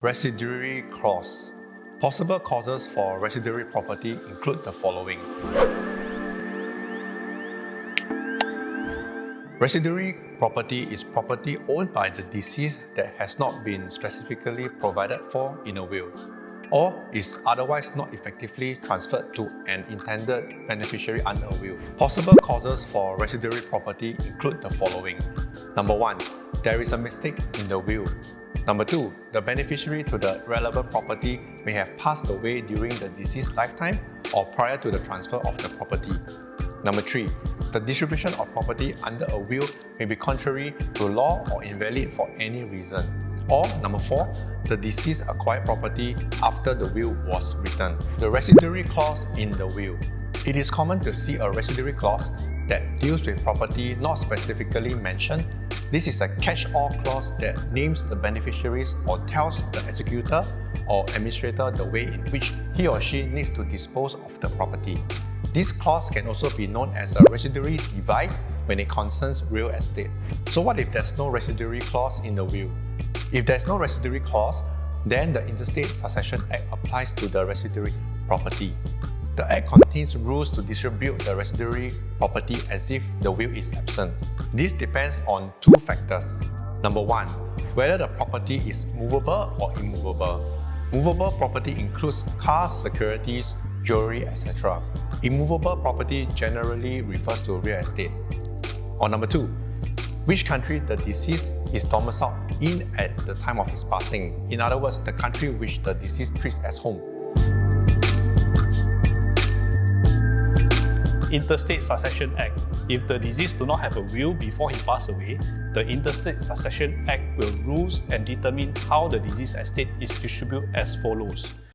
Residuary clause. Possible causes for residuary property include the following. Residuary property is property owned by the deceased that has not been specifically provided for in a will, or is otherwise not effectively transferred to an intended beneficiary under a will. Possible causes for residuary property include the following. Number 1. There is a mistake in the will. Number 2. The beneficiary to the relevant property may have passed away during the deceased's lifetime or prior to the transfer of the property. Number 3. The distribution of property under a will may be contrary to law or invalid for any reason. Or number 4. The deceased acquired property after the will was written. The residuary clause in the will. It is common to see a residuary clause that deals with property not specifically mentioned. This is a catch-all clause that names the beneficiaries or tells the executor or administrator the way in which he or she needs to dispose of the property. This clause can also be known as a residuary device when it concerns real estate. So what if there's no residuary clause in the will? If there's no residuary clause, then the Interstate Succession Act applies to the residuary property. The Act contains rules to distribute the residuary property as if the will is absent. This depends on two factors. Number 1. Whether the property is movable or immovable. Movable property includes cars, securities, jewelry, etc. Immovable property generally refers to real estate. Or number 2. Which country the deceased is domiciled in at the time of his passing. In other words, the country which the deceased treats as home. Interstate Succession Act. If the deceased do not have a will before he passed away, the Interstate Succession Act will rules and determine how the deceased estate is distributed as follows.